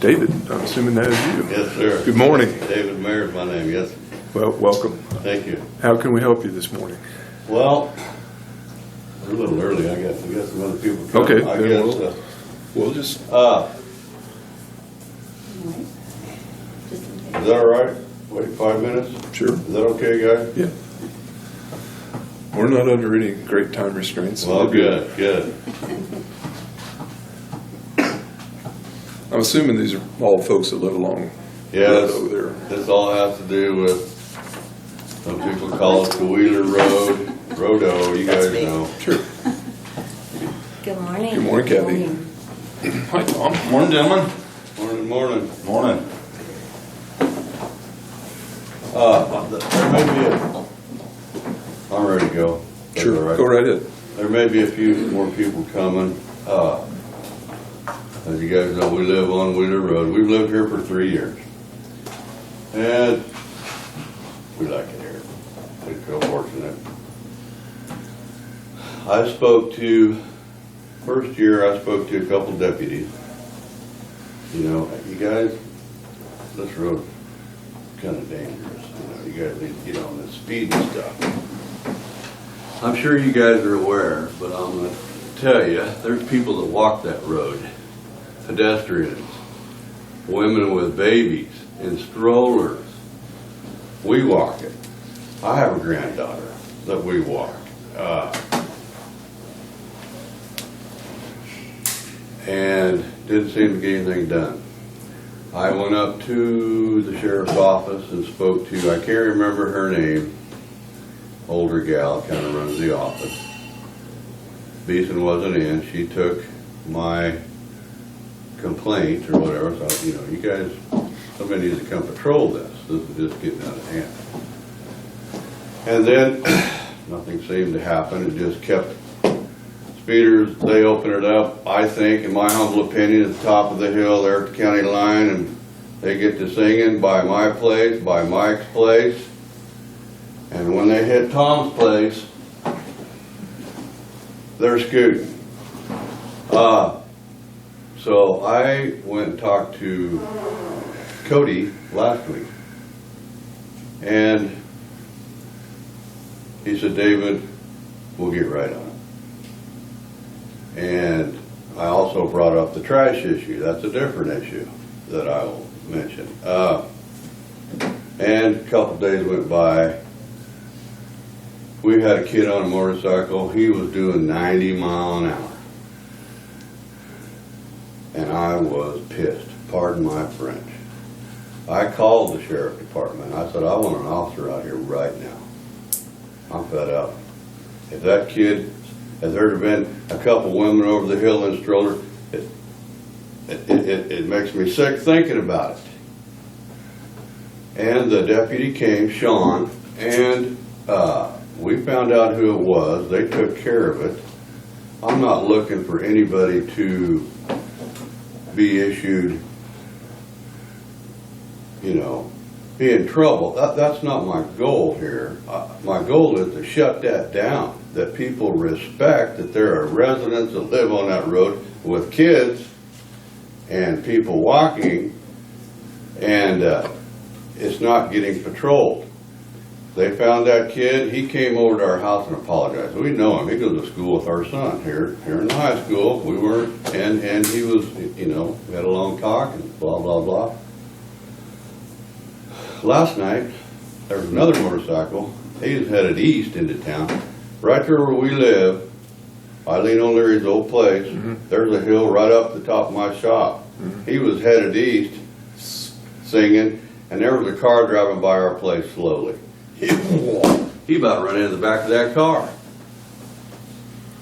David, I'm assuming that is you. Yes, sir. Good morning. David Mayer is my name, yes. Well, welcome. Thank you. How can we help you this morning? Well, we're a little early, I guess. We got some other people coming. Okay, I then guess, we'll just, is that all right? Wait 5 minutes? sure. Is that okay, guys? Yeah. We're not under any great time restraints. so Well, we're good. I'm assuming these are all folks that live along Yes, over there. this all has to do with, some people call it the Wheeler Road, Rodo, you guys know. Sure. Good morning. Good morning, Kathy. Hi, Tom. Morning, gentlemen. Morning. Morning. There may be I'm ready to go. That's Sure, all right. go right ahead. There may be a few more people coming. As you guys know, we live on Wheeler Road. We've lived here for 3 years. And we like it here. We feel fortunate. First year I spoke to a couple deputies. You know, you guys, this road is kind of dangerous. You know, you guys need to get on the speed and stuff. I'm sure you guys are aware, but I'm going to tell you, there's people that walk that road. Pedestrians, women with babies in strollers. We walk it. I have a granddaughter that we walk. And didn't seem to get anything done. I went up to the sheriff's office and spoke to, I can't remember her name, older gal, kind of runs the office. Beeson wasn't in. She took my complaint or whatever. So, you know, you guys, somebody needs to come patrol this. This is just getting out of hand. And then nothing seemed to happen. It just kept, speeders, they open it up, I think, in my humble opinion, at the top of the hill there at the county line, and they get to singing by my place, by Mike's place. And when they hit Tom's place, they're scooting. So I went and talked to Cody last week, and he said, David, we'll get right on it. And I also brought up the trash issue. That's a different issue that I will mention. And a couple days went by. We had a kid on a motorcycle. He was doing 90 miles an hour. And I was pissed, pardon my French. I called the sheriff department. I said, I want an officer out here right now. I'm fed up. If that kid, if there had been a couple women over the hill in a stroller, it makes me sick thinking about it. And the deputy came, Sean, and we found out who it was. They took care of it. I'm not looking for anybody to be issued, you know, be in trouble. That's not my goal here. My goal is to shut that down, that people respect that there are residents that live on that road with kids and people walking, and it's not getting patrolled. They found that kid. He came over to our house and apologized. We know him. He goes to school with our son here in the high school. We were, and he was, you know, we had a long talk and blah, blah, blah. Last night, there was another motorcycle. He was headed east into town. Right there where we live, Eileen O'Leary's old place, there's a hill right up the top of my shop. He was headed east, singing, and there was a car driving by our place slowly. He about ran into the back of that car.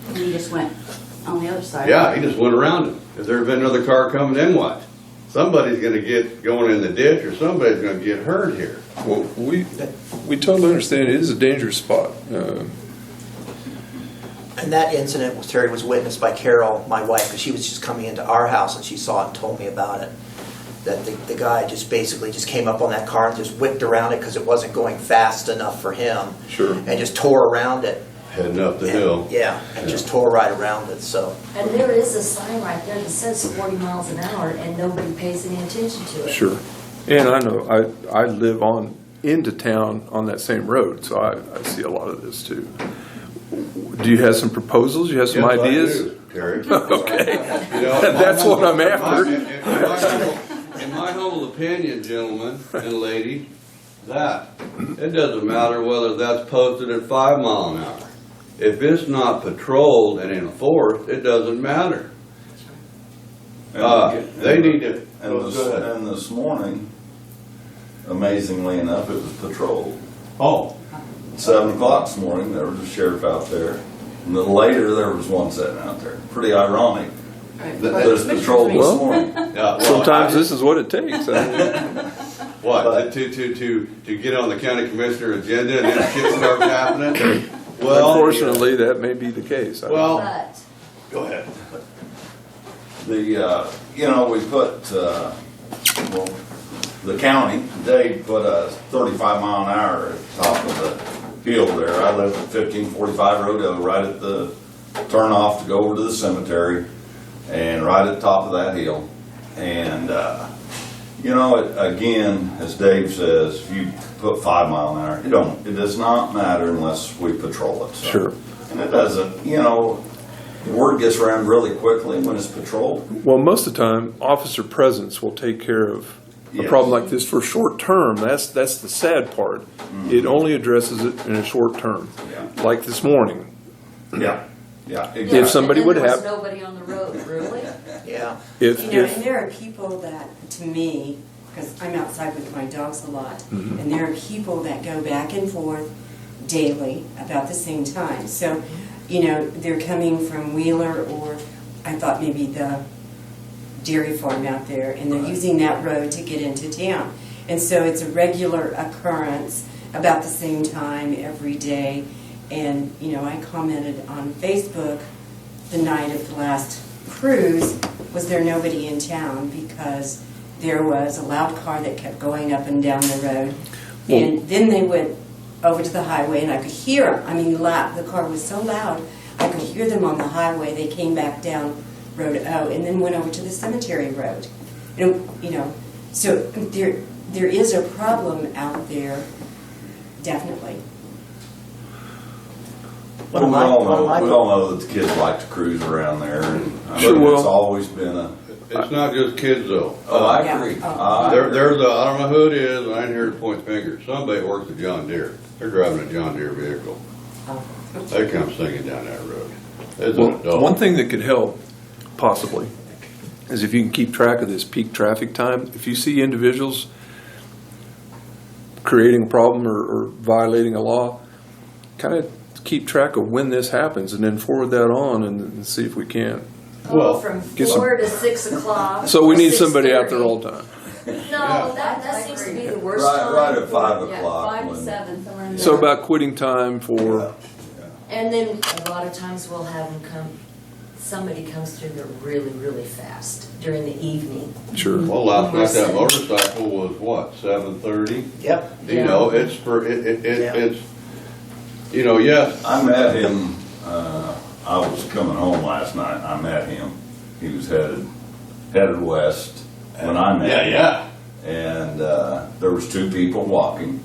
And you just went on the other side. Yeah, he just went around him. If there had been another car coming, then what? Somebody's going to get going in the ditch, or somebody's going to get hurt here. Well, we totally understand it is a dangerous spot. And that incident, Terry, was witnessed by Carol, my wife, because she was just coming into our house and she saw it and told me about it. That the guy just basically just came up on that car and just whipped around it because it wasn't going fast enough for him. Sure. And just tore around it. heading up the hill. Yeah, and just tore right around it, so. And there is a sign right there that says 40 miles an hour, and nobody pays any attention to it. Sure. And I know, I live on, into town on that same road, so I see a lot of this too. Do you have some proposals? You have some Yes, I ideas? do, Terry. Okay. You know, That's what I'm after. In my humble opinion, gentlemen and lady, that it doesn't matter whether that's posted at 5 mile an hour. If it's not patrolled and enforced, it doesn't matter. They need to. Go ahead. And this morning, amazingly enough, it was patrolled. Oh, 7 o'clock this morning, there was a sheriff out there. And then later, there was one sitting out there. Pretty ironic. That it's patrolled this Well- morning. yeah. Well, Sometimes this is what it takes. What, to get on the county commissioner agenda and then shit starts happening? Well, Unfortunately, that may be the case. Well, But go ahead. You know, we put, well, the county, they put a 35 mile an hour at the top of the hill there. I live at 1545 Rodeo, right at the turn off to go over to the cemetery, and right at the top of that hill. And, you know, again, as Dave says, if you put 5 mile an hour, it does not matter unless we patrol it. So. Sure. And it doesn't, you know, the word gets around really quickly when it's patrolled. Well, most of the time, officer presence will take care of a Yes. problem like this for short term. That's the sad part. It only addresses it in a short term. Yeah. Like this morning. Yeah, yeah, exactly. If somebody and would then there have, was nobody on the road, really? Yeah. if, You know, and if, there are people that, to me, because I'm outside with my dogs a lot, and there are people that go back and forth daily about the same time. So, you know, they're coming from Wheeler, or I thought maybe the dairy farm out there, and they're using that road to get into town. And so it's a regular occurrence about the same time every day. And, you know, I commented on Facebook the night of the last cruise, was there nobody in town, because there was a loud car that kept going up and down the road. And then they went over to the highway, and I could hear them. I mean, loud. The car was so loud, I could hear them on the highway. They came back down Road O and then went over to the cemetery road. You know, so there is a problem out there, definitely. Well, we all know that the kids like to cruise around there, and I Sure mean, will. it's always been a. It's not just kids though. Oh, I Yeah. agree. Oh. There's a, I don't know who it is, and I didn't hear to point fingers. Somebody works at John Deere. They're driving a John Deere vehicle. They come singing down that road. It's an well, adult. one thing that could help, possibly, is if you can keep track of this peak traffic time. If you see individuals creating a problem or violating a law, kind of keep track of when this happens and then forward that on and see if we can. Well, From get some- 4 to 6 o'clock. So we or need somebody out there 6:30. all the time. No, that seems to be the worst Right- time. right at 5 Yeah, o'clock 5 to when- 7, somewhere in So there. about quitting time for, And then a lot of times we'll have them come, somebody comes through there really, really fast during the evening. sure. well, last night that motorcycle was what, 7:30? Yep. You know, it's for, it's, you know, yes, I met him, I was coming home last night, I met him. He was headed west when I met him. yeah. And there was 2 people walking,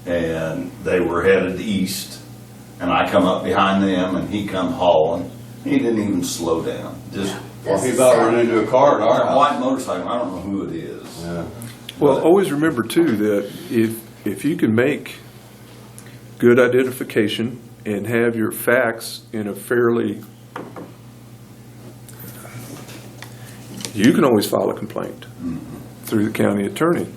and they were headed east, and I come up behind them, and he come hauling. He didn't even slow down, just Well, he about ran into a car at our a house. white motorcycle, I don't know who it is. Yeah. Well, always remember too that if you can make good identification and have your facts in a fairly, you can always file a complaint through the county attorney,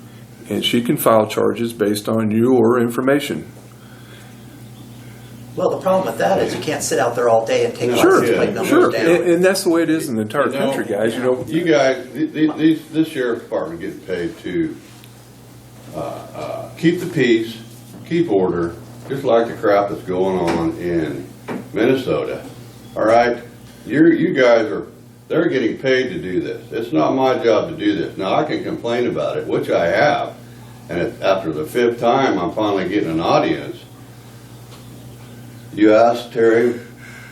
and she can file charges based on your information. Well, the problem with that is you can't sit out there all day and take Sure, license plate numbers sure, down. and that's the way it is in the entire You know, country, guys. You know, You guys, this sheriff's department getting paid to keep the peace, keep order, just like the crap that's going on in Minnesota. All right, you guys they're getting paid to do this. It's not my job to do this. Now I can complain about it, which I have, and after the 5th time, I'm finally getting an audience. You asked Terry,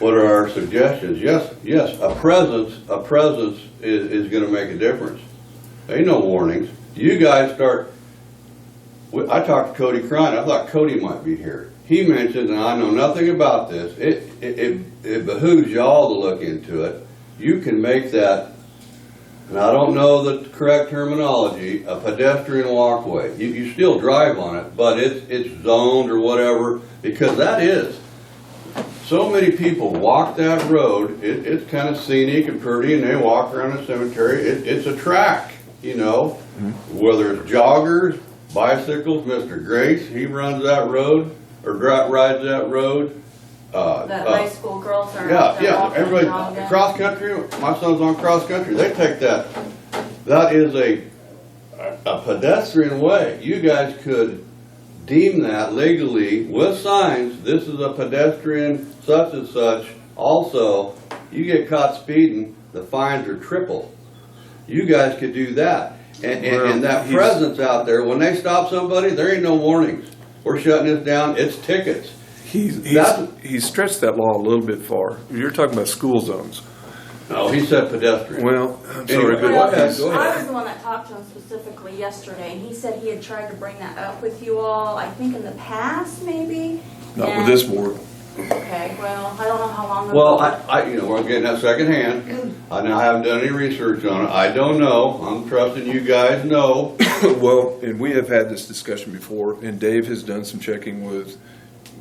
what are our suggestions? Yes, a presence is gonna make a difference. Ain't no warnings. You guys start, I talked to Cody Crine, I thought Cody might be here. He mentioned, and I know nothing about this, it behooves y'all to look into it. You can make that, and I don't know the correct terminology, a pedestrian walkway. You still drive on it, but it's zoned or whatever, because that is. So many people walk that road, it's kind of scenic and pretty, and they walk around the cemetery. It's a track, you know, whether it's joggers, bicycles. Mr. Grace, he runs that road, or rides that road. That high school girls are. Yeah, everybody, cross country, my son's on cross country, they take that. That is a pedestrian way. You guys could deem that legally with signs, this is a pedestrian such and such. Also, you get caught speeding, the fines are triple. You guys could do that. And that presence out there, when they stop somebody, there ain't no warnings. We're shutting this down, it's tickets. He's stretched that law a little bit far. You're talking about school zones. No, he said pedestrian. Well, I'm sorry, Anyway, but go ahead, go I ahead. was the one that talked to him specifically yesterday, and he said he had tried to bring that up with you all, I think in the past, maybe? not with And- this board. Okay, well, I don't know how long ago. Well, you know, we're getting that secondhand. I haven't done any research on it. I don't know. I'm trusting you guys know. Well, and we have had this discussion before, and Dave has done some checking with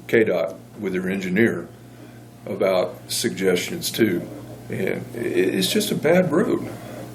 KDOT, with their engineer, about suggestions too. And it's just a bad road.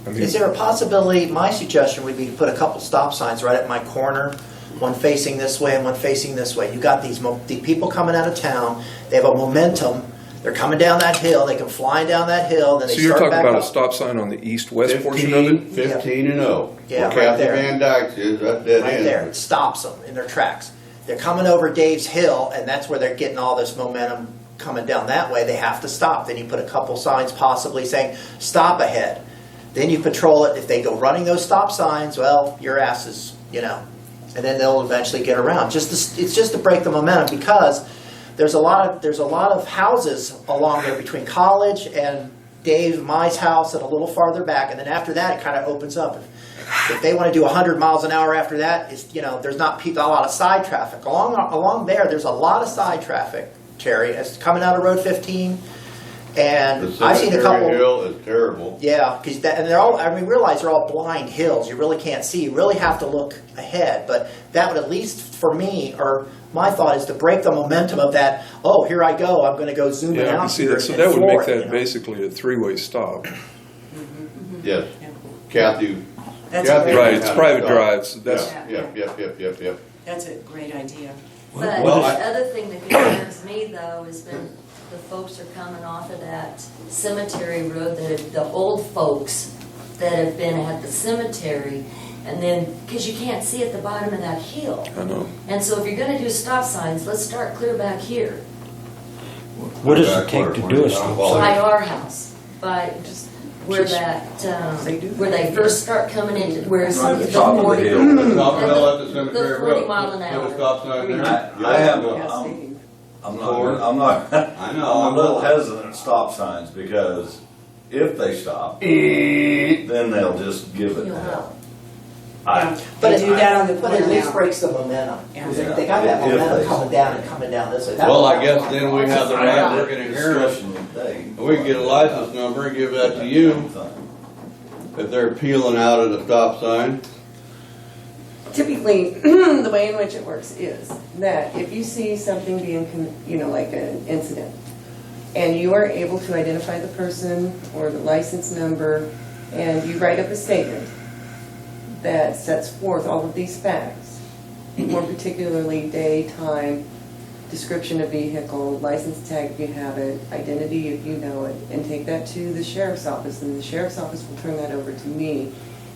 I mean, Is there a possibility, my suggestion would be to put a couple stop signs right at my corner, one facing this way and one facing this way. You got these the people coming out of town, they have a momentum, they're coming down that hill, they come flying down that hill, then they so you're start talking back about a up. stop sign on the east-west portion of it? 15 and 0. Yeah, Where right Kathy there. Van Dyke's is, that dead Right end. there, it stops them in their tracks. They're coming over Dave's Hill, and that's where they're getting all this momentum coming down that way. They have to stop. Then you put a couple signs possibly saying, stop ahead. Then you patrol it. If they go running those stop signs, well, your ass is, you know, and then they'll eventually get around. It's just to break the momentum, because there's a lot of houses along there between College and Dave, my house, and a little farther back, and then after that, it kind of opens up. If they want to do 100 miles an hour after that, it's, you know, there's not a lot of side traffic. Along there, there's a lot of side traffic, Terry. It's coming out of Road 15, and The I've seen a couple. Cemetery Hill is terrible. Yeah, because and they're all. I mean, realize they're all blind hills. You really can't see. You really have to look ahead. But that would, at least for me, or my thought is to break the momentum of that. Oh, here I go. I'm going to go zooming Yeah, I out can see here that. So and that would floor make it, that you know? basically a three-way stop. Yes. Kathy. That's Kathy a Right, great, it's had a private thought. drives. That's, Yep. that's a great idea. But Well, the I- other thing that concerns me though is when the folks are coming off of that cemetery road, the old folks that have been at the cemetery, and then, because you can't see at the bottom of that hill. I know. And so if you're gonna do stop signs, let's start clear back here, What does it take to do a stop sign? by our house, by just where that, where they first start coming in, where it's Right at the the top of the 40. hill. The top of the hill at the cemetery The 40 road. mile an hour. Put a stop sign there. I have, Yeah, I'm not, I know. I'm a little hesitant at stop signs, because if they stop, then they'll just give it You'll to help. I, But They do that on the but at corner least now. breaks the momentum. 'Cause Yeah. they got that If momentum they- coming down and coming down this way. That Well, was- I guess then we have the I right had looking that at Harris. discussion today. We can get a license number and give that to you if they're peeling out at a stop sign. Typically, the way in which it works is that if you see something being, like an incident, and you are able to identify the person or the license number, and you write up a statement that sets forth all of these facts, more particularly day, time, description of vehicle, license tag if you have it, identity if you know it, and take that to the sheriff's office, and the sheriff's office will turn that over to me,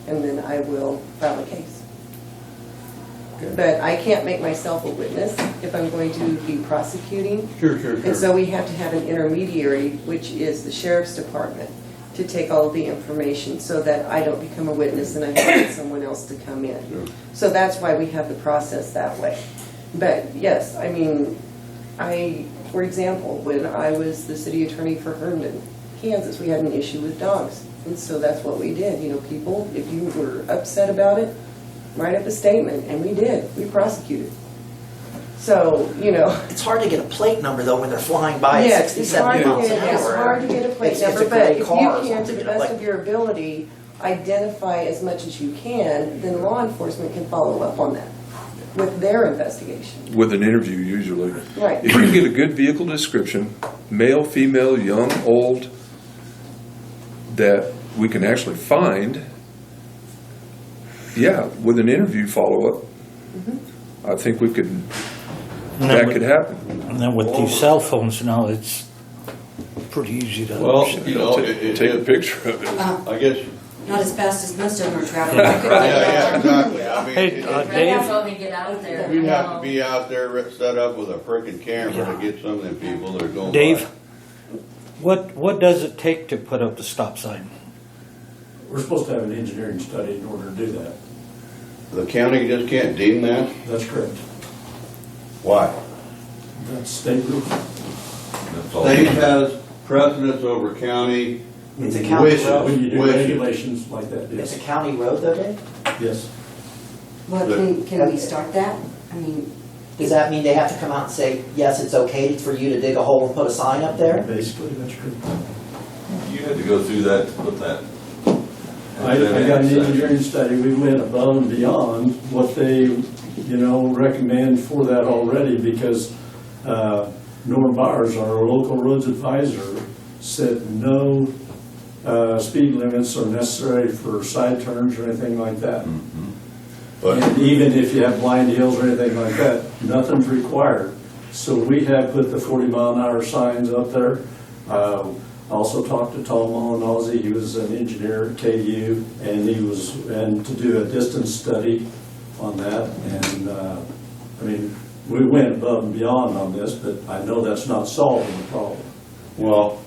and then I will file a case. But I can't make myself a witness if I'm going to be prosecuting. Sure. And so we have to have an intermediary, which is the sheriff's department, to take all of the information so that I don't become a witness and I have to get someone else to come Sure. in. So that's why we have the process that way. But yes, I mean, I For example, when I was the city attorney for Herndon, Kansas, we had an issue with dogs. And so that's what we did. You know, people, if you were upset about it, write up a statement, and we did. We prosecuted. So, you know. It's hard to get a plate number though when they're flying by at Yes, 60, it's hard 70 to miles get, an hour. it's hard to get a plate It's number, a but gray if you car or can, to something, the you know, best like- of your ability, identify as much as you can, then law enforcement can follow up on that with their investigation. With an interview usually. Right. If you can get a good vehicle description, male, female, young, old, that we can actually find, yeah, with an interview follow-up, I think we could, that could happen. And then with these cell phones now, it's pretty easy to. Well, you know, Take a picture of it. I guess, Not as fast as most of them are traveling. yeah, exactly. I mean, Hey, it- uh, it- Right Dave? now, when we get out there. we'd have to be out there set up with a frickin' camera to get some of them people that are going by. Dave, what does it take to put up the stop sign? We're supposed to have an engineering study in order to do that. The county just can't deem that? That's correct. Why? That's state rule. That's all. State has precedence over county. It's a county wishes, road. When you do wishes. regulations like that, It's a yes. county road though, Dave? Yes. Well, can we start that? I mean, Does that mean they have to come out and say, yes, it's okay for you to dig a hole and put a sign up there? Basically, that's correct. You had to go through that to put that. I got an engineering study, we went above and beyond what they, recommend for that already, because Norm Byers, our local roads advisor, said no speed limits are necessary for side turns or anything like that. But And even if you have blind hills or anything like that, nothing's required. So we have put the 40-mile-an-hour signs up there. Also talked to Tom Molinazzi, he was an engineer at KU, and to do a distance study on that. And, we went above and beyond on this, but I know that's not solving the problem. well,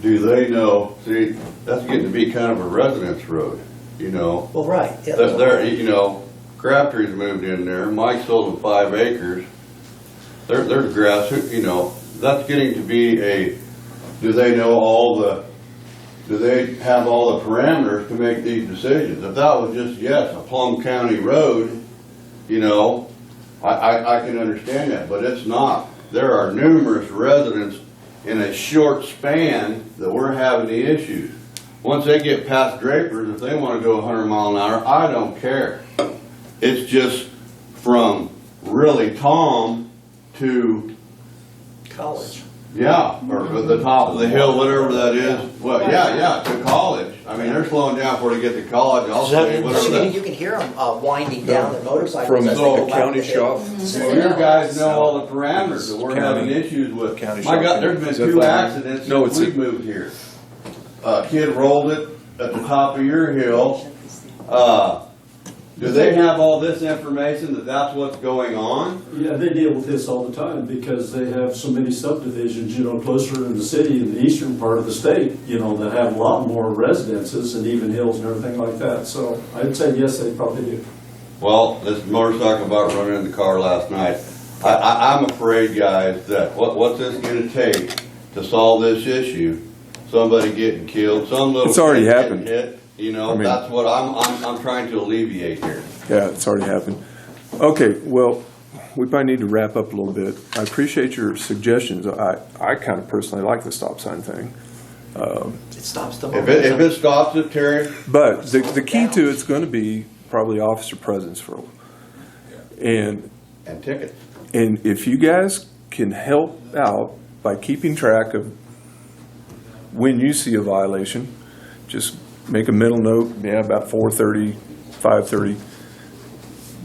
do they know, see, that's getting to be kind of a residence road, Well, right. Yeah. There, Crabtree's moved in there, Mike sold them 5 acres. There's grass, that's getting to be do they know do they have all the parameters to make these decisions? If that was just, yes, a Plum County road, I can understand that, but it's not. There are numerous residents in a short span that we're having the issues. Once they get past Drapers, if they want to go 100 mile an hour, I don't care. It's just from really Tom to, College. yeah, or the top of the hill, whatever that is. Well, yeah, to college. They're slowing down before they get to college. I'll Is that- say whatever You that. can hear them winding down their motorcycles. From as they the go up county the hill. shop. Well, your guys know all the parameters that we're County- having issues with. county My God, shop. there's been Is that 2 fine? accidents No, since it's we moved here. A kid rolled it at the top of your hill. Do they have all this information that that's what's going on? Yeah, they deal with this all the time because they have so many subdivisions, closer in the city, in the eastern part of the state, that have a lot more residences and even hills and everything like that. So I'd say yes, they probably do. Well, this motorcycle about running in the car last night. I'm afraid, guys, that what's this gonna take to solve this issue? Somebody getting killed, some little. It's already kid getting happened. hit, that's what I'm trying to alleviate here. Yeah, it's already happened. Okay, well, we probably need to wrap up a little bit. I appreciate your suggestions. I kind of personally like the stop sign thing. It stops the If momentum. it stops it, Terry, But the key to it's going to be probably officer presence for, and tickets. if you guys can help out by keeping track of when you see a violation, just make a mental note, about 4:30, 5:30.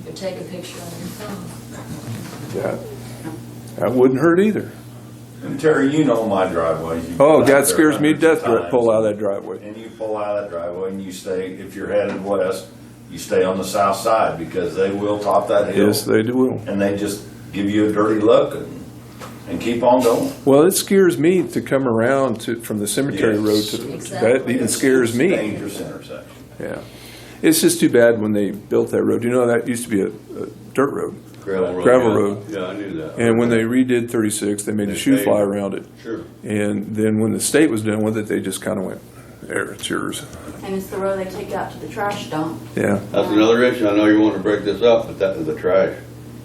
You take a picture on your phone. That wouldn't hurt either. And Terry, you know my driveway. You Oh, pull out God there scares me to hundreds death of to pull out of times. that driveway. And you pull out of that driveway and you stay, if you're headed west, you stay on the south side because they will top that hill. Yes, they will. And they just give you a dirty look and keep on going. Well, it scares me to come around from the cemetery Yes. road to, that Exactly. even scares me. Dangerous intersection. Yeah. It's just too bad when they built that road. That used to be a dirt road. Gravel road. Yeah, I knew that. And when they redid 36, they made the shoe fly around it. Sure. And then when the state was done with it, they just kind of went, there, it's yours. And it's the road they take out to the trash dump. Yeah, That's another issue. I know you want to break this up, but that is the trash.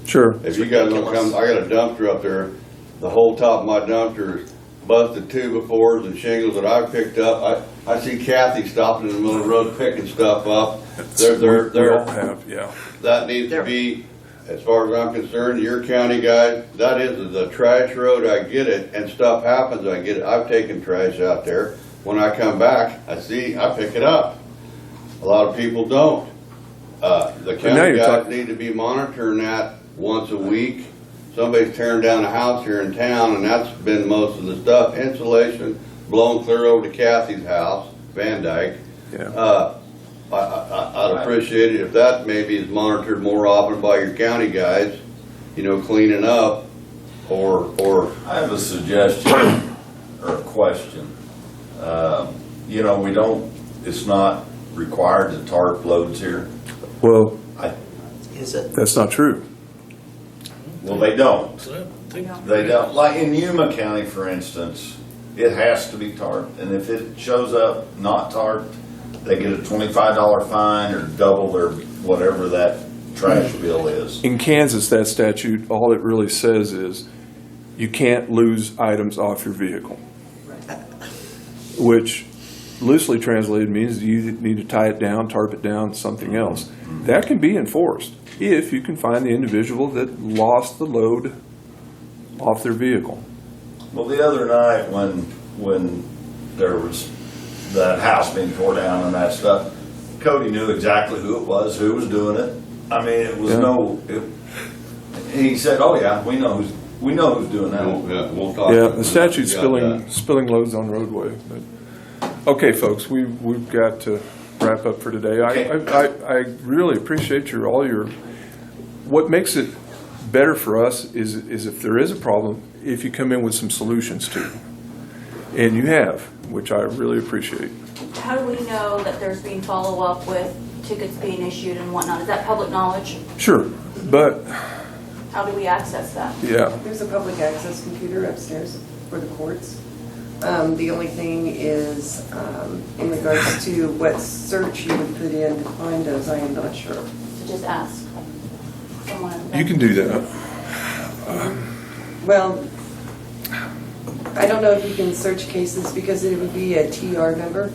sure. If you guys don't come, I got a dumpster up there. The whole top of my dumpster is busted 2x4s and shingles that I picked up. I see Kathy stopping in the middle of the road picking stuff up. We all have, yeah. That needs to be, as far as I'm concerned, your county guys, that is the trash road, I get it, and stuff happens, I get it. I've taken trash out there. When I come back, I pick it up. A lot of people don't. The now county you're guys talking- need to be monitoring that once a week. Somebody's tearing down a house here in town, and that's been most of the stuff. Insulation blown clear over to Kathy's house, Van Dyke. Yeah. I'd appreciate it if that maybe is monitored more often by your county guys, cleaning up, or. I have a suggestion or a question. We don't, it's not required to tarp loads here. Well, Is it? that's not true. Well, they don't. They don't. Like in Yuma County, for instance, it has to be tarped. And if it shows up not tarped, they get a $25 fine or double their, whatever that trash bill is. In Kansas, that statute, all it really says is you can't lose items off your vehicle. Which loosely translated means you need to tie it down, tarp it down, something else. That can be enforced if you can find the individual that lost the load off their vehicle. Well, the other night when there was that house being tore down and that stuff, Cody knew exactly who it was, who was doing it. I mean, it was he said, "Oh yeah, we know who's doing that." We'll talk. Yeah, the statute's spilling loads on roadway. But, okay, folks, we've got to wrap up for today. I really appreciate what makes it better for us is if there is a problem, if you come in with some solutions too. And you have, which I really appreciate. How do we know that there's being follow-up with tickets being issued and whatnot? Is that public knowledge? Sure, but, How do we access that? yeah, There's a public access computer upstairs for the courts. The only thing is, in regards to what search you would put in to find those, I am not sure. So just ask someone. you can do that. Well, I don't know if you can search cases because it would be a TR number.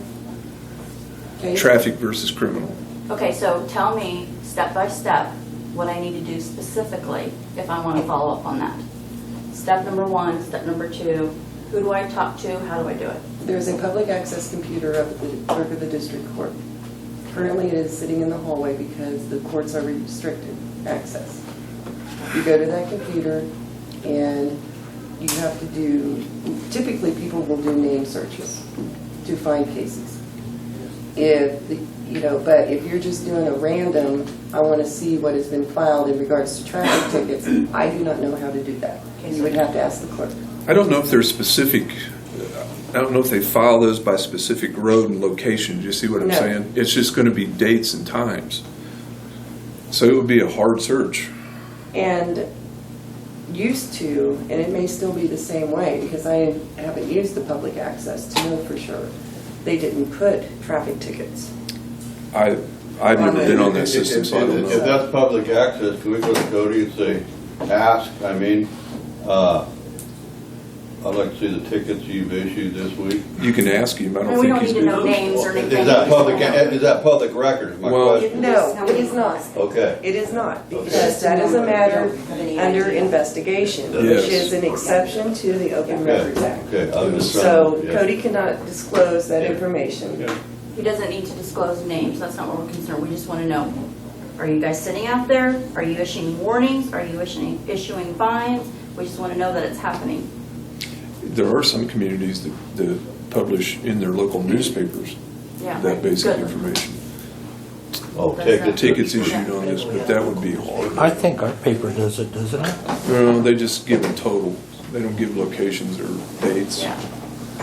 Okay? Traffic versus criminal. Okay, so tell me step by step what I need to do specifically if I want to follow up on that. Step number 1, step number 2, who do I talk to, how do I do it? There's a public access computer up at the clerk of the district court. Currently, it is sitting in the hallway because the courts are restricted access. You go to that computer and you have to typically people will do name searches to find cases. But if you're just doing a random, I want to see what has been filed in regards to traffic tickets, I do not know how to do that. You would have to ask the clerk. I don't know if there's I don't know if they file those by specific road and location. Do you see what I'm No. saying? It's just going to be dates and times. So it would be a hard search. And used to, and it may still be the same way because I haven't used the public access to know for sure, they didn't put traffic tickets. I've never been on that system, so I don't If know. that's public access, can we go to Cody and say, I'd like to see the tickets you've issued this week? You can ask him. I don't And we think don't he's need to good. know names or anything. Is that public record, is my Well- question? No, it is not. Okay. It is not, because that is a matter under investigation, which Yes. is an exception to the Open Records Act. Okay, I was just So trying to- yeah. Cody cannot disclose that information. Yeah. He doesn't need to disclose names, that's not what we're concerned, we just want to know. Are you guys sitting out there? Are you issuing warnings? Are you issuing fines? We just want to know that it's happening. There are some communities that publish in their local newspapers Yeah. that basic Good. information. Oh, That's tickets. Tickets issued on this, but that would be hard. I think our paper does it, doesn't it? No, they just give a total. They don't give locations or dates. Yeah.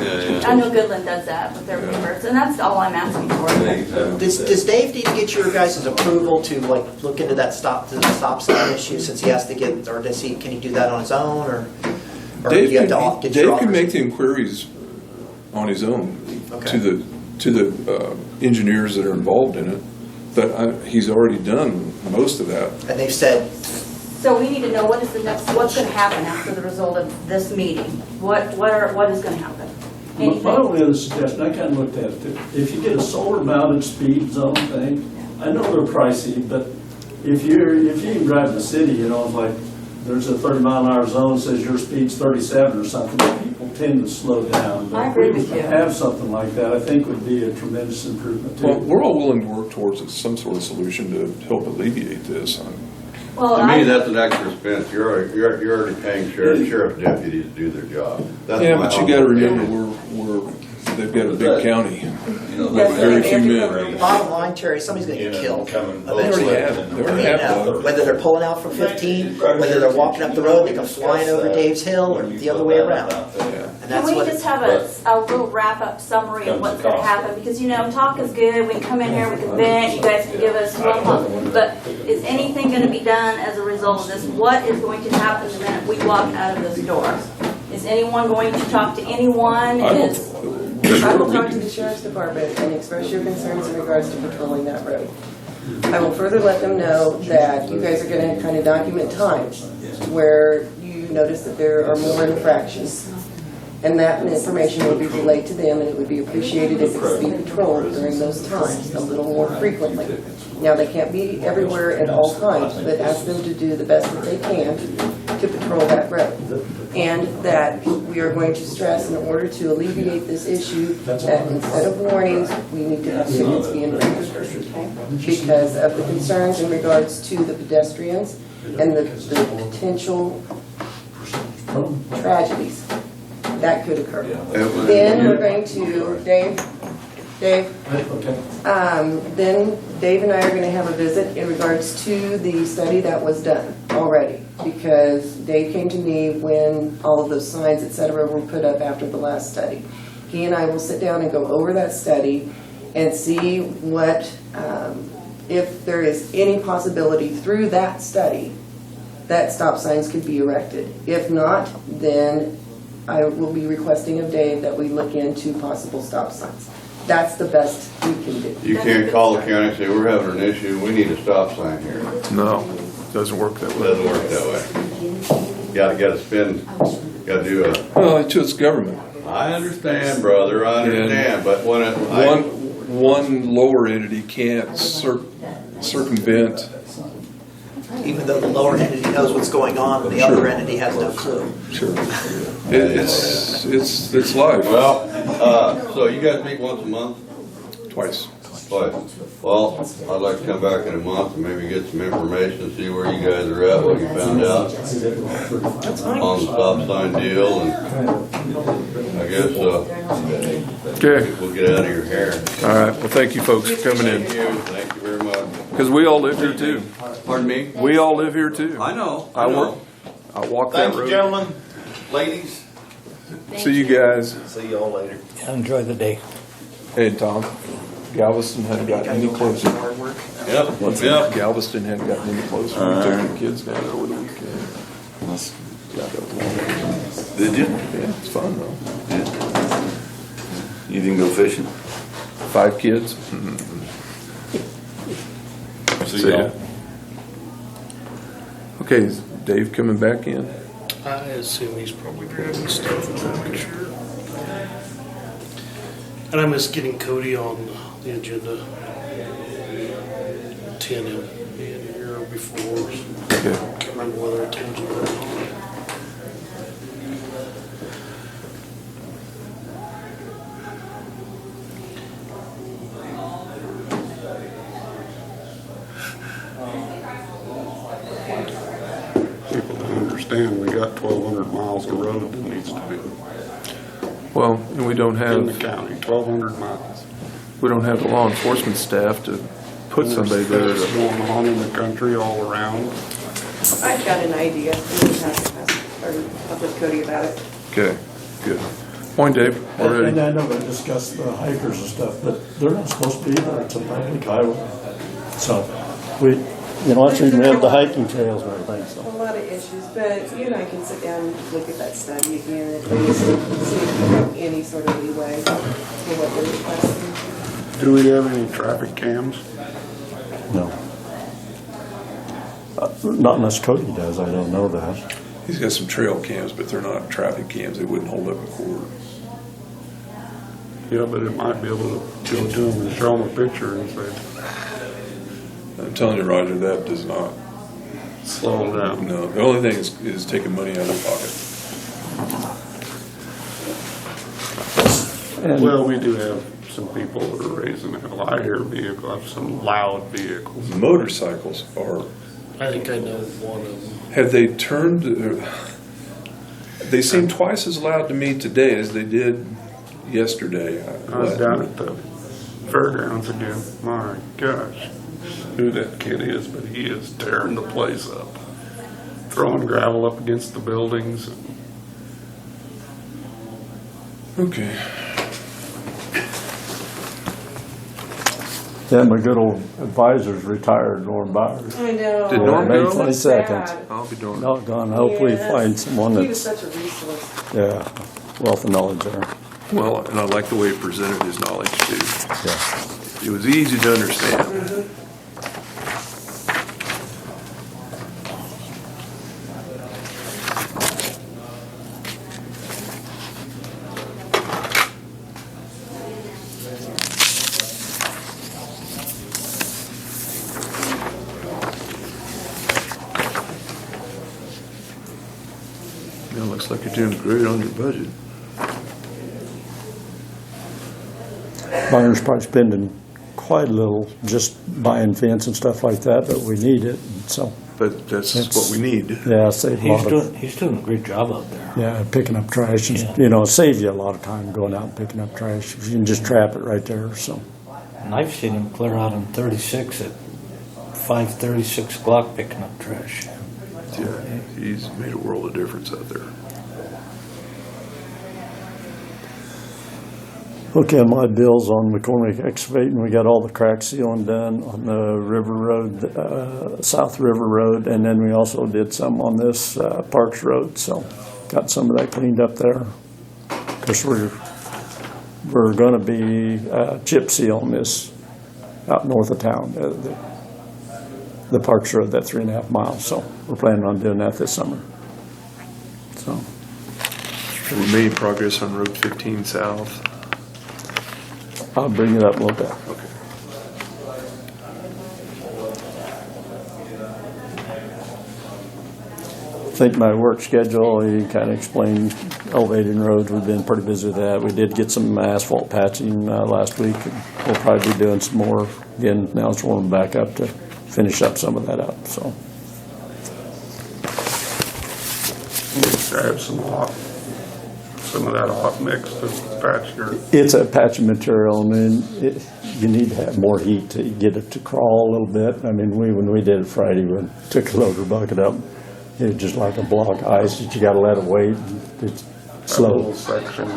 I know Goodland does that with their papers, and that's all I'm asking for. Does Dave need to get your guys' approval to like look into that stop sign issue since he has to get, or can he do that on his own, or do Dave you have to can, get your Dave can offers? make the inquiries on his own Okay. to the engineers that are involved in it, but he's already done most of that. And they've said, So we need to know what is the next, what's going to happen after the result of this meeting? What is going to happen? My Anything? only other suggestion, I kind of looked at it too. If you get a solar mounted speed zone thing, I know they're pricey, but if you can drive in the city, you know, it's like, there's a 30-mile-an-hour zone, says your speed's 37 or something, people tend to slow down. But I agree if we with you. have something like that, I think would be a tremendous improvement too. Well, we're all willing to work towards some sort of solution to help alleviate this. Well, To me, I, that's an extra expense. You're already paying sheriff deputies to do their job. That's Yeah, my but you own gotta opinion. remember, they've got a big county. You know, Yes, Very few every- men. bottom line, Terry, somebody's gonna get killed eventually. They already have. Whether they're pulling out from 15, whether they're walking up the road, they come flying over Dave's Hill, or the other way around. And can that's we what, just have a little wrap-up summary of what's going to happen? Because, you know, talk is good, we can come in here, we can vent, you guys can give us but is anything going to be done as a result of this? What is going to happen the minute we walk out of this door? Is anyone going to talk to anyone? I Is, I will talk to the sheriff's department and express your concerns in regards to patrolling that road. I will further let them know that you guys are going to kind of document times where you notice that there are more infractions. And that information will be relayed to them, and it would be appreciated if it could be patrolled during those times, a little more frequently. Now, they can't be everywhere at all times, but ask them to do the best that they can to patrol that road. And that we are going to stress, in order to alleviate this issue, that instead of warnings, we need to have tickets being written. Because of the concerns in regards to the pedestrians and the potential tragedies that could occur. Then we're going to, Dave, Okay. then Dave and I are going to have a visit in regards to the study that was done already. Because Dave came to me when all of those signs, et cetera, were put up after the last study. He and I will sit down and go over that study and see what, if there is any possibility through that study that stop signs could be erected. If not, then I will be requesting of Dave that we look into possible stop signs. That's the best we can do. You can't call the county and say, we're having an issue, we need a stop sign here. No, doesn't work that It way. doesn't work that way. Gotta spend, gotta do a, Well, it's just government. I understand, brother, I understand, but when it, One lower entity can't circumvent. even though the lower entity knows what's going on, the other entity has no clue. Sure. It's life. well, so you guys meet once a month? Twice. Twice. Well, I'd like to come back in a month and maybe get some information, see where you guys are at, what you found out on the stop sign deal, and I guess, Okay. we'll get out of your hair. All right. Well, thank you folks for coming in. Thank you very much. Because we all live here too. Pardon me? We all live here too. I know. I work. I walk that Thank you, road. gentlemen, ladies. See you guys. See y'all later. Enjoy the day. Hey, Tom. Galveston hadn't gotten any closer. Hard work. Yep. Galveston hadn't gotten any closer. We took the kids down over the weekend. Did you? Yeah, it's fun though. You didn't go fishing? 5 kids. See y'all. Okay, is Dave coming back in? I assume he's probably grabbing stuff, I'm not sure. And I missed getting Cody on the agenda. 10 him being here before. Okay. Can't remember whether I told you that or not. People don't understand, we got 1,200 miles of road that needs to be Well, and we don't in the have, county, 1,200 miles. we don't have the law enforcement staff to put somebody there There's to, going on in the country all around. I've got an idea. I'm going to talk with Cody about it. okay, good. Point, Dave, we're And ready. I know we discussed the hikers and stuff, but they're not supposed to be there. It's a public highway. So we, you know, that's the reason we have the hiking trails and everything, A so. lot of issues, but you and I can sit down and look at that study again, at least, see if we have any sort of leeway for what we're requesting. Do we have any traffic cams? No. Not unless Cody does, I don't know that. He's got some trail cams, but they're not traffic cams. They wouldn't hold up in court. Yeah, but it might be able to go to them and show them a picture and say, I'm telling you, Roger, that does not. slow them down. No, the only thing is taking money out of their pocket. And Well, we do have some people that are raising hell. I hear vehicles, some loud vehicles. Motorcycles are, I think I know one of them. have they turned, they seem twice as loud to me today as they did yesterday. I was down at the fairgrounds again. My gosh, who that kid is, but he is tearing the place up. Throwing gravel up against the buildings. Okay. yeah, my good old advisor's retired, Norm Byers. I know. Did Norm May go? 22nd. I'll be darned. Not gone. Hopefully Yes. find someone He was that's, such a resource. yeah, wealth of knowledge there. Well, and I like the way he presented his knowledge too. Yeah. It was easy to understand. Yeah, looks like you're doing great on your budget. Byers probably spending quite a little just buying fence and stuff like that, but we need it, and so, But that's what we need. yeah, save a lot of, He's doing a great job out there. yeah, picking up trash, and, Yeah. you know, save you a lot of time going out and picking up trash. If you can just trap it right there, so. And I've seen him clear out on 36 at 5:30, 6 o'clock picking up trash. Yeah, he's made a world of difference out there. Okay, on my bills on McCormick Excavating, we got all the crack sealing done on the River Road, South River Road, and then we also did some on this Parks Road, so got some of that cleaned up there. Of course, we're gonna be chip sealing this out north of town, the Parks Road, that 3.5 miles, so we're planning on doing that this summer. So, We made progress on Road 15 South. I'll bring it up a little bit. Okay. I think my work schedule, he kind of explained elevating roads, we've been pretty busy with that. We did get some asphalt patching last week, and we'll probably be doing some more. Again, now it's warming back up to finish up some of that up, so. Grab some of that hot mix to patch your, It's a patching material, I mean, you need to have more heat to get it to crawl a little bit. I mean, when we did it Friday, we took a loader bucket up, it was just like a block of ice that you gotta let it wait, it's that little slow. section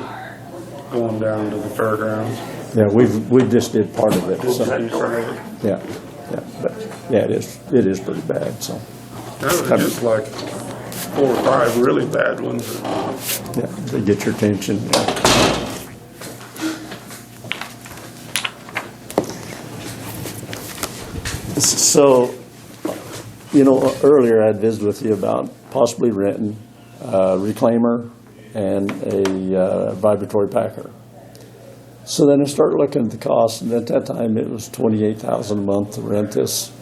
going down to the fairgrounds. Yeah, we just did part of it, so, That yeah, but, yeah, it is pretty bad, so, was just like 4 or 5 really bad ones. yeah, they get your attention. So, you know, earlier I visited with you about possibly renting a reclaimer and a vibratory packer. So then I started looking at the cost, and at that time it was $28,000 a month to rent this.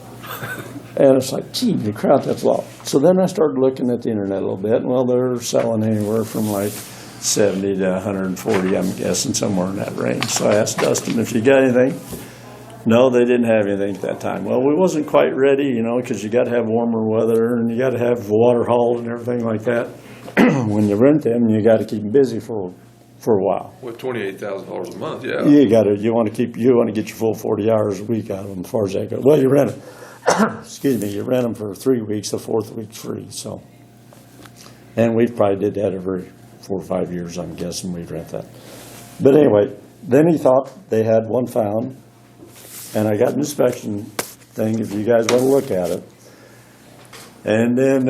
And it's like, gee, the crowd, that's a lot. So then I started looking at the internet a little bit, and well, they're selling anywhere from like 70 to 140, I'm guessing, somewhere in that range. So I asked Dustin if you got anything. No, they didn't have anything at that time. Well, we wasn't quite ready, you know, because you got to have warmer weather, and you got to have water hauled and everything like that. When you rent them, you got to keep them busy for a while. With $28,000 a month, yeah. You want to get your full 40 hours a week out of them as far as that goes. Well, you rent them, excuse me, you rent them for 3 weeks, the 4th week's free, so. And we probably did that every 4 or 5 years, I'm guessing we'd rent that. But anyway, then he thought they had one found, and I got an inspection thing if you guys want to look at it. And then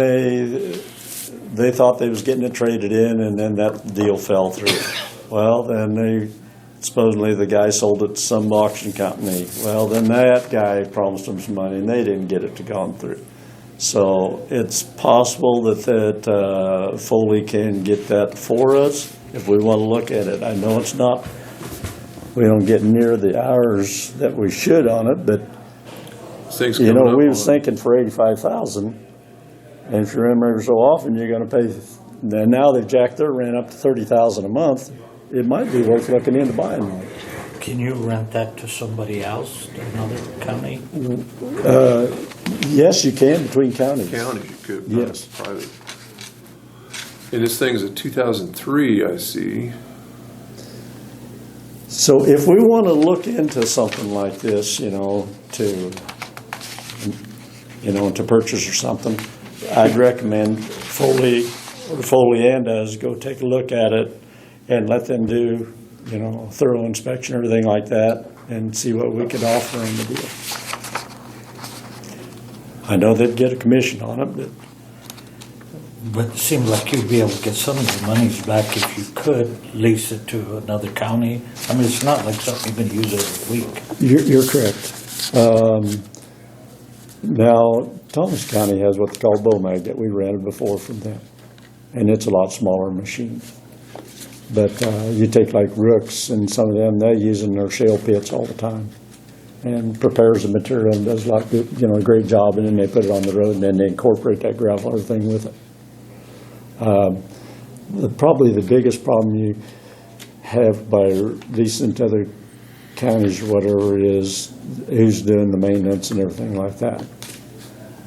they thought they was getting it traded in, and then that deal fell through. Well, then supposedly the guy sold it to some auction company. Well, then that guy promised them some money, and they didn't get it to gone through. So it's possible that Foley can get that for us if we want to look at it. I know it's not, we don't get near the hours that we should on it, but Things you coming know, up we on was it. thinking for 85,000, and if you're in every so often, you're gonna pay, and now they've jacked their rent up to 30,000 a month. It might be worth looking into buying one. Can you rent that to somebody else, to another county? Yes, you can between counties. Counties you could, Yes. not private. And this thing's a 2003, I see. So if we want to look into something like this, to purchase or something, I'd recommend Foley and us go take a look at it and let them do, a thorough inspection, everything like that, and see what we could offer them to do. I know they'd get a commission on it, But it seems like you'd be able to get some of your monies back if you could lease it to another county. I mean, it's not like something you're going to use every week. you're correct. Now, Thomas County has what they call Bomag that we rented before from them, and it's a lot smaller machine. But you take like Rooks and some of them, they're using their shale pits all the time, and prepares the material and does like a great job, and then they put it on the road, and then they incorporate that gravel, everything with it. Probably the biggest problem you have by leasing to other counties or whatever is who's doing the maintenance and everything like that.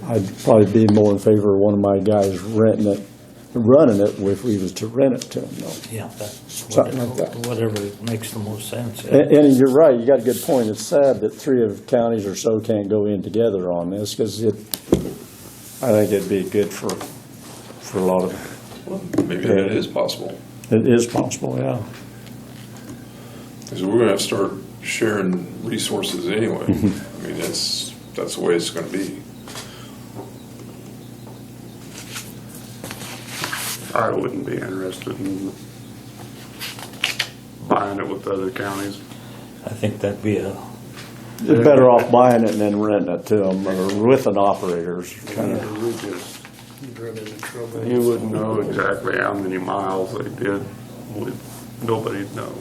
I'd probably be more in favor of one of my guys running it if we was to rent it to them, though. Yeah, that's Something like that. whatever makes the most sense. And you're right, you got a good point. It's sad that 3 of the counties or so can't go in together on this, because I think it'd be good for a lot of, Maybe that is possible. it is possible, yeah. Because we're gonna have to start sharing resources anyway. I mean, that's the way it's gonna be. I wouldn't be interested in buying it with other counties. I think that'd be You're better off buying it and then renting it to them, or with an operator, kind of. Run into trouble. You wouldn't know exactly how many miles they did. Nobody'd know.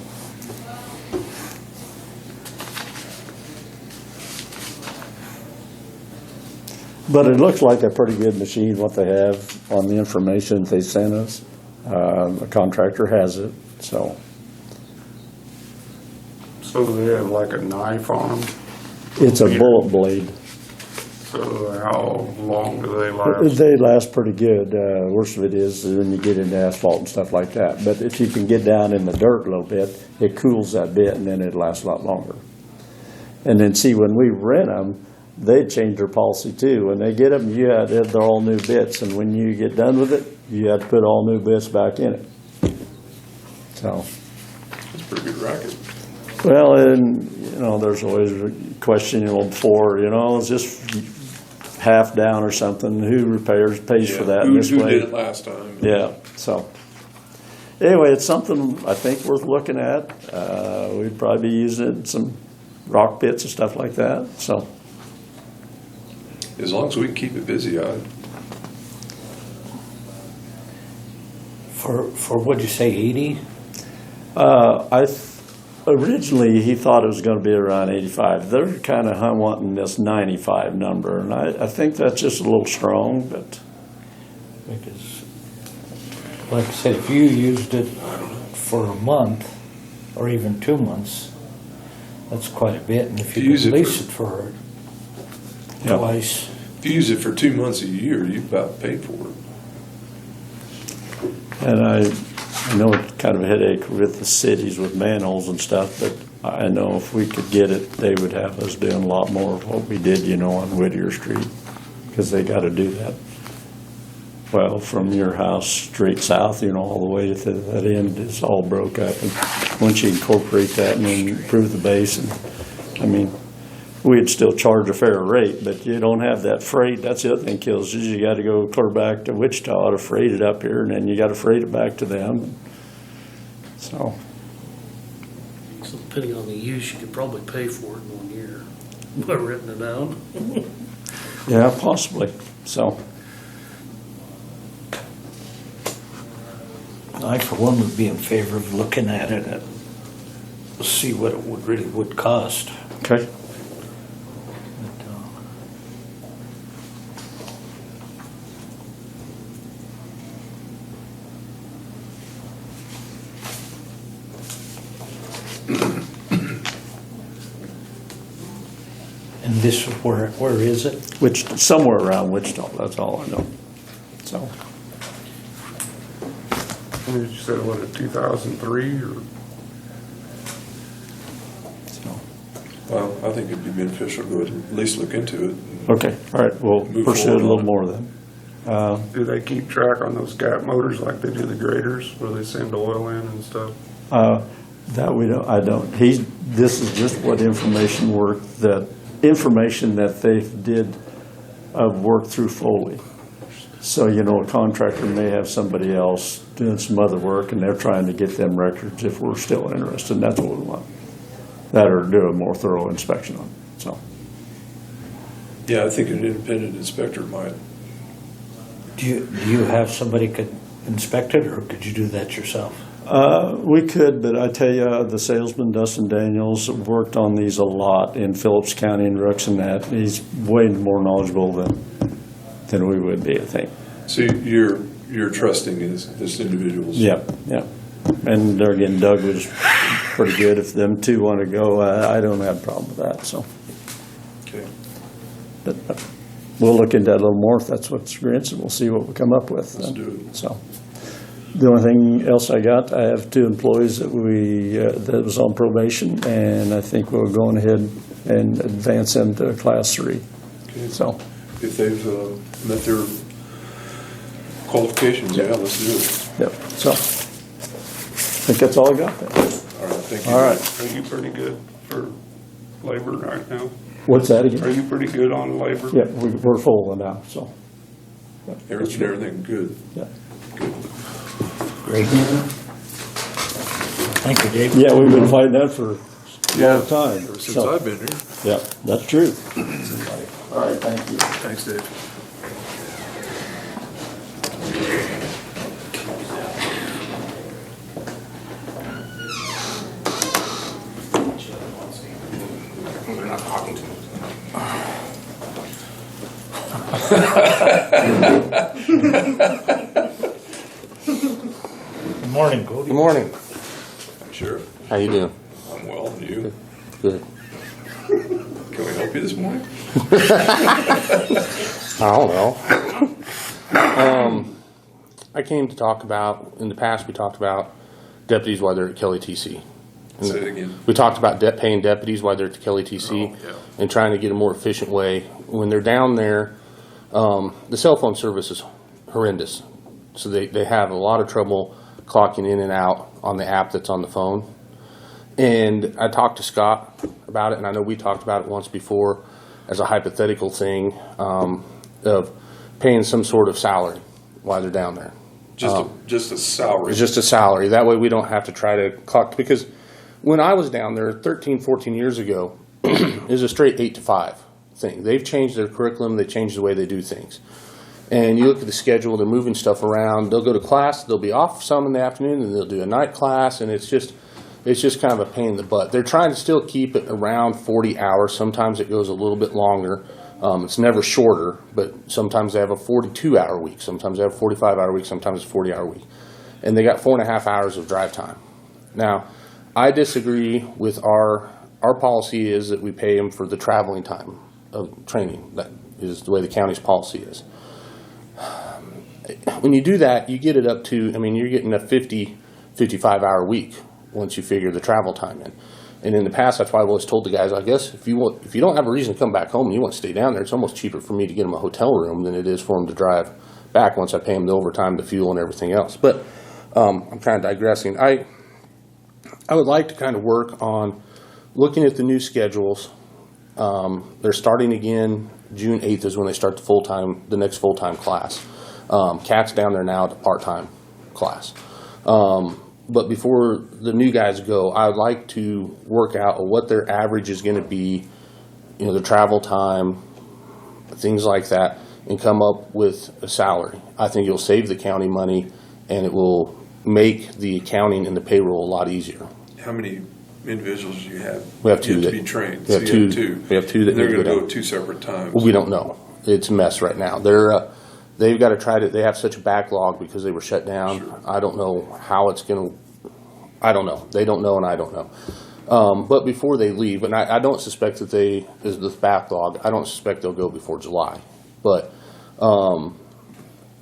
But it looks like a pretty good machine, what they have on the information they sent us. The contractor has it, so. So they have like a knife on them. It's a bullet blade. So how long do they last? They last pretty good. Worst of it is when you get into asphalt and stuff like that. But if you can get down in the dirt a little bit, it cools that bit, and then it lasts a lot longer. And then see, when we rent them, they change their policy too. When they get them, they're all new bits, and when you get done with it, you have to put all new bits back in it. So, It's a pretty good racket. well, and there's always a question before, is this half down or something? Who pays for that in this Who way? did it last time? Yeah. So, anyway, it's something I think worth looking at. We'd probably be using it in some rock pits and stuff like that. So. As long as we can keep it busy, For what'd you say, 80? Originally, he thought it was going to be around 85. They're kind of wanting this 95 number, and I think that's just a little strong, but Because, like I said, if you used it for a month or even 2 months, that's quite a bit. And if you Use could it lease it for Yeah. twice, if you use it for 2 months a year, you've about paid for it. and I know it's kind of a headache with the cities with manholes and stuff, but I know if we could get it, they would have us doing a lot more of what we did, on Whittier Street, because they got to do that. Well, from your house straight south, all the way to that end, it's all broke up. And once you incorporate that and then improve the base, we'd still charge a fair rate, but you don't have that freight. That's the other thing kills you got to go clear back to Wichita to freight it up here, and then you got to freight it back to them. So, depending on the use, you could probably pay for it in 1 year by renting it out. yeah, possibly. So, I, for one, would be in favor of looking at it and see what it would cost. okay. But, and this, where is it? Somewhere around Wichita, that's all I know. So, When did you say, what, 2003 or? Well, I think it'd be beneficial to go ahead and at least look into it. okay, all right, we'll Move pursue it a forward little on more then. Do they keep track on those gap motors like they do the graders, where they send oil in and stuff? That I don't. This is just what information that they did of work through Foley. So, a contractor may have somebody else doing some other work, and they're trying to get them records if we're still interested, and that's what we want. That or do a more thorough inspection on it, so. Yeah, I think an independent inspector might. Do you have somebody could inspect it, or could you do that yourself? We could, but I tell you, the salesman, Dustin Daniels, worked on these a lot in Phillips County and Rooks and that. He's way more knowledgeable than we would be, I think. So you're trusting this individual's. Yeah. And there again, Doug was pretty good. If them two want to go, I don't have a problem with that, so. Okay. But we'll look into that a little more if that's what's experienced, and we'll see what we come up with. Let's do it. So, the only thing else I have 2 employees that that was on probation, and I think we're going ahead and advance them to Class 3. Okay. So, If they've met their qualifications, yeah, let's do it. yep, so, I think that's all I got then. All right, thank you. All right. Are you pretty good for labor right now? What's that Are again? you pretty good on labor? Yeah, we're full now, so. Everything good. Yeah. Great. Thank you, Dave. Yeah, we've been fighting that for a long time. Ever since so. I've been here. Yeah, that's true. All right, thank you. Thanks, Dave. They're not talking to me. Good morning, Cody. Good morning. Sheriff, How you doing? I'm well, and you? Good. Can we help you this morning? I don't know. I came to talk about, in the past, we talked about deputies while they're at Kelly TC. And Say it again. We talked about paying deputies while they're at Kelly TC Oh, yeah. and trying to get a more efficient way. When they're down there, the cell phone service is horrendous. So they have a lot of trouble clocking in and out on the app that's on the phone. And I talked to Scott about it, and I know we talked about it once before as a hypothetical thing of paying some sort of salary while they're down there. Just a salary. It's just a salary. That way we don't have to try to clock. Because when I was down there 13, 14 years ago, it was a straight 8 to 5 thing. They've changed their curriculum. They changed the way they do things. And you look at the schedule, they're moving stuff around. They'll go to class, they'll be off some in the afternoon, and they'll do a night class, and it's just kind of a pain in the butt. They're trying to still keep it around 40 hours. Sometimes it goes a little bit longer. It's never shorter, but sometimes they have a 42-hour week. Sometimes they have a 45-hour week. Sometimes it's a 40-hour week. And they got 4.5 hours of drive time. Now, I disagree with our policy is that we pay them for the traveling time of training. That is the way the county's policy is. When you do that, you get it up to, you're getting a 50, 55-hour week once you figure the travel time in. And in the past, that's why I've always told the guys, I guess, if you don't have a reason to come back home and you want to stay down there, it's almost cheaper for me to get them a hotel room than it is for them to drive back once I pay them the overtime, the fuel, and everything else. But I'm kind of digressing. I would like to kind of work on looking at the new schedules. They're starting again. June 8th is when they start the next full-time class. Cat's down there now at the part-time class. But before the new guys go, I would like to work out what their average is going to be, the travel time, things like that, and come up with a salary. I think it'll save the county money, and it will make the accounting and the payroll a lot easier. How many individuals do you have? We have two You have that to be trained. We have So you two. We have two that And they're need to going to go go down. at 2 separate times. Well, we don't know. It's a mess right now. They've got to try to. They have such a backlog because they were shut down. Sure. I don't know how it's going to. I don't know. They don't know, and I don't know. But before they leave, and I don't suspect that is this backlog. I don't suspect they'll go before July. But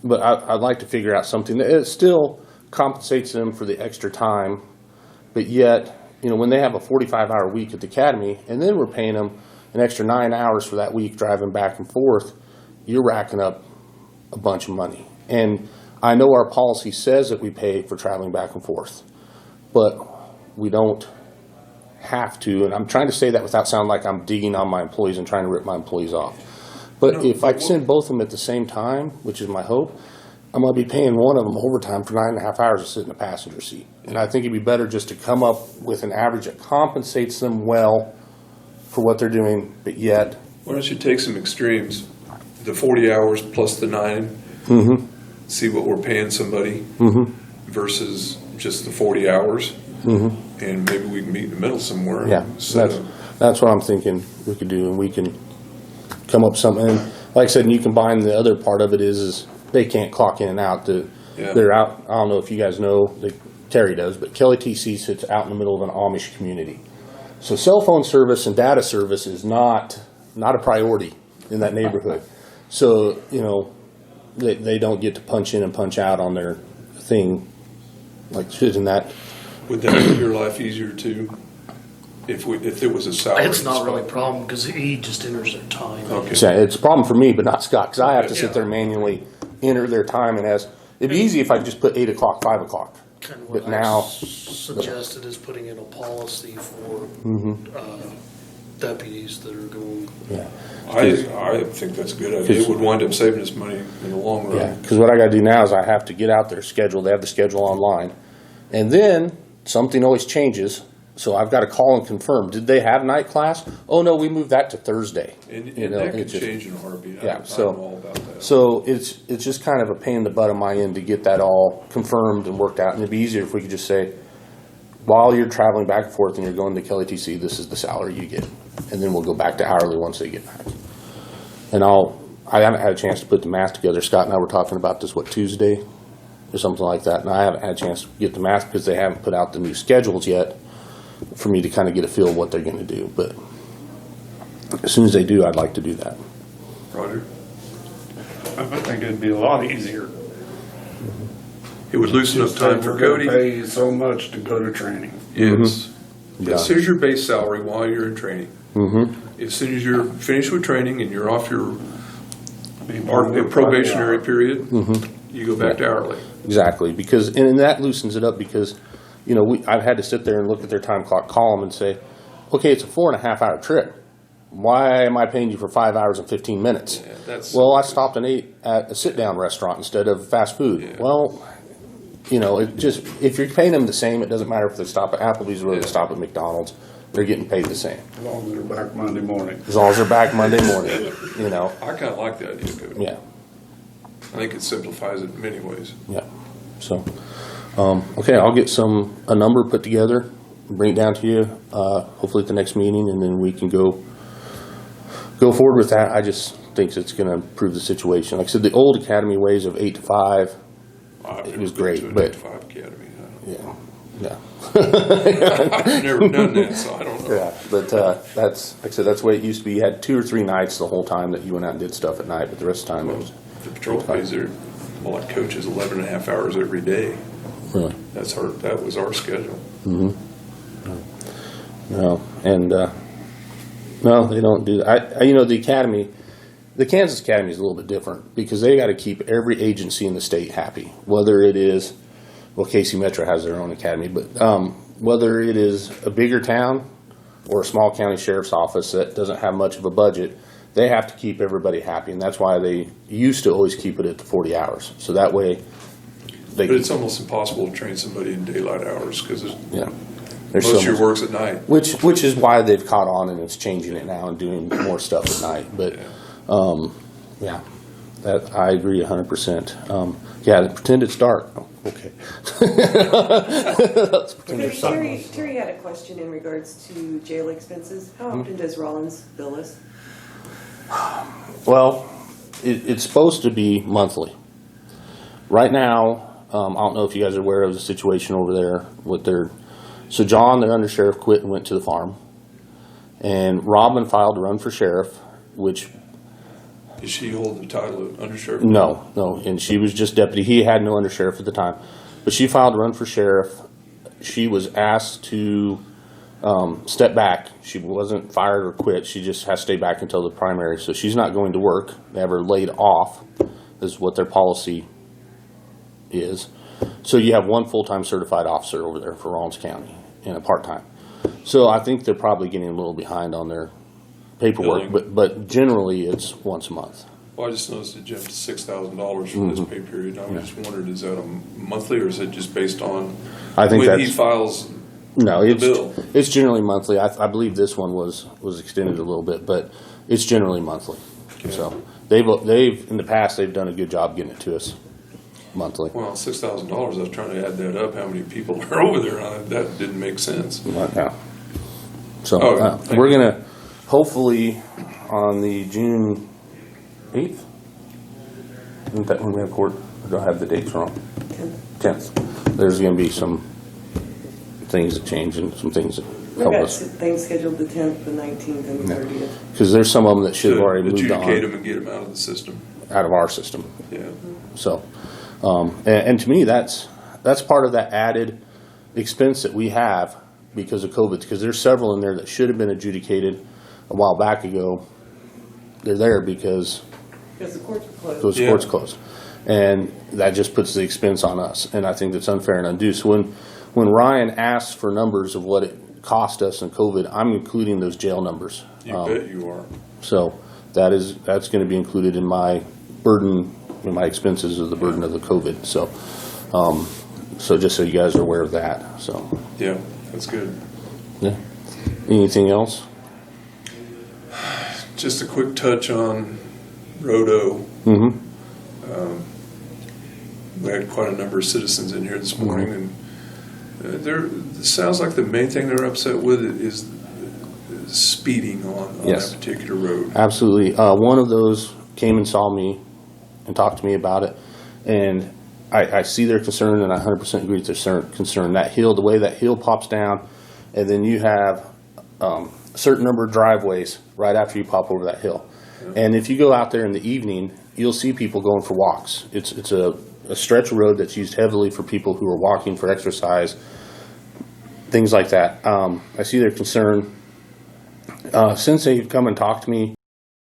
I'd like to figure out something that it still compensates them for the extra time, but yet, when they have a 45-hour week at the academy, and then we're paying them an extra 9 hours for that week driving back and forth, you're racking up a bunch of money. And I know our policy says that we pay for traveling back and forth, but we don't have to. And I'm trying to say that without sounding like I'm digging on my employees and trying to rip my employees off. But No, if I send both of them at the same time, which is my hope, I'm going to be paying one of them overtime for 9.5 hours to sit in the passenger seat. And I think it'd be better just to come up with an average that compensates them well for what they're doing, but yet. Why don't you take some extremes, the 40 hours plus the 9, see what we're paying somebody versus just the 40 hours, and maybe we can meet in the middle somewhere. Yeah, that's what I'm thinking we could do, and we can come up with something. And like I said, and you combine the other part of it is they can't clock in and out. They're out. I don't know if you guys know, Terry does, but Kelly TC sits out in the middle of an Amish community. So cell phone service and data service is not a priority in that neighborhood. So, they don't get to punch in and punch out on their thing like shouldn't that. Would that make your life easier too? If there was a salary? It's not really a problem because he just enters their time. Okay. So it's a problem for me, but not Scott, because I have to sit Yeah. there manually enter their time, and it'd be easy if I just put 8 o'clock, 5 o'clock. Kind of But what now- I suggested is putting in a policy for deputies that are going. Yeah. I think that's a good idea. It would wind up saving us money in the long run. Yeah, because what I got to do now is I have to get out their schedule. They have the schedule online. And then something always changes, so I've got to call and confirm. Did they have night class? Oh, no, we moved that to Thursday. And You know, that could it's just- change in a heartbeat. Yeah, I'm so- all about that. So it's just kind of a pain in the butt on my end to get that all confirmed and worked out. And it'd be easier if we could just say, while you're traveling back and forth and you're going to Kelly TC, this is the salary you get. And then we'll go back to hourly once they get back. And I haven't had a chance to put the math together. Scott and I were talking about this, Tuesday or something like that. And I haven't had a chance to get the math because they haven't put out the new schedules yet for me to kind of get a feel of what they're going to do. But as soon as they do, I'd like to do that. Roger? I think it'd be a lot easier. It would loosen up time for We're gonna Cody. pay you so much to go to training. Yes. Yeah. As soon as your base salary while you're in training. Mm-hmm. As soon as you're finished with training and you're off your Be part of the probationary hour. period, Mm-hmm. you go back to hourly. Exactly, because and that loosens it up because, I've had to sit there and look at their time clock column and say, okay, it's a 4.5 hour trip. Why am I paying you for 5 hours and 15 minutes? Yeah, that's- Well, I stopped and ate at a sit down restaurant instead of fast food. Yeah. Well, it just if you're paying them the same, it doesn't matter if they stop at Applebee's or Yeah. they stop at McDonald's. They're getting paid the same As long as they're back Monday morning. as long as they're back Monday morning. I kind of like the idea, Cody. Yeah. I think it simplifies it in many ways. Yeah, so, okay, I'll get a number put together, bring it down to you, hopefully at the next meeting, and then we can go forward with that. I just think it's gonna improve the situation. Like I said, the old academy ways of 8 to 5, I've It was never been great, to an but- 8-to-5 academy. yeah. I've never done that, so I don't know. Yeah, but that's, like I said, that's the way it used to be. You had 2 or 3 nights the whole time that you went out and did stuff at night, but the rest of the time it was, The patrol pays their, like coaches 11.5 hours every day. really. That was our schedule. No, and no, they don't do that. The academy, The Kansas Academy is a little bit different because they got to keep every agency in the state happy, whether it is, well, Casey Metro has their own academy, but whether it is a bigger town or a small county sheriff's office that doesn't have much of a budget, they have to keep everybody happy, and that's why they used to always keep it at the 40 hours. So that way, But it's almost impossible to train somebody in daylight hours because yeah, most of your work's at night. which is why they've caught on and it's changing it now and doing more stuff at night. But yeah, that I agree 100%. Yeah, pretend it's dark. Oh, okay. Let's pretend there's something. Terry had a question in regards to jail expenses. How often does Rollins bill us? Well, it's supposed to be monthly. Right now, I don't know if you guys are aware of the situation over there with so John, their undersheriff, quit and went to the farm. And Robin filed to run for sheriff, which... Does she hold the title of undersheriff? No, and she was just deputy. He had no undersheriff at the time. But she filed to run for sheriff. She was asked to step back. She wasn't fired or quit. She just has to stay back until the primary. So she's not going to work. They have her laid off, is what their policy is. So you have one full-time certified officer over there for Rollins County and a part-time. So I think they're probably getting a little behind on their paperwork, but generally it's once a month. Well, I just noticed it jumped to $6,000 for this pay period. And I just wondered, is that a monthly or is it just based on I think when he that's files no, the bill? It's generally monthly. I believe this one was extended a little bit, but it's generally monthly. Okay. So they've in the past they've done a good job getting it to us monthly. Well, $6,000, I was trying to add that up, how many people are over there, and that didn't make sense. Yeah. So Oh, thank we're you. gonna hopefully on the June 8th. Isn't that when we have court? I don't have the dates wrong. 10th. There's going to be some things that change and some things that We've help got us. things scheduled the 10th, the 19th, and the 30th. Because there's some of them that should have To already moved adjudicate on them and get them out of the system. out of our system. Yeah. So, and to me, that's part of that added expense that we have because of COVID. Because there's several in there that should have been adjudicated a while back ago. They're there because Because the courts were closed. those courts closed, and that just puts the expense on us. And I think that's unfair and undue. So when Ryan asks for numbers of what it cost us in COVID, I'm including those jail numbers. You bet you are. So that's going to be included in my burden, in my expenses of the burden of the COVID. So, so just so you guys are aware of that. So, Yeah, that's good. yeah. Anything else? Just a quick touch on Rodo. Mm-hmm. We had quite a number of citizens in here this morning, and it sounds like the main thing they're upset with is speeding on Yes. that particular road. Absolutely. One of those came and saw me and talked to me about it, and I see their concern, and I 100% agree with their concern. That hill, the way that hill pops down, and then you have a certain number of driveways right after you pop over that hill. And if you go out there in the evening, you'll see people going for walks. It's a stretch of road that's used heavily for people who are walking for exercise, things like that. I see their concern. Since they've come and talked to me,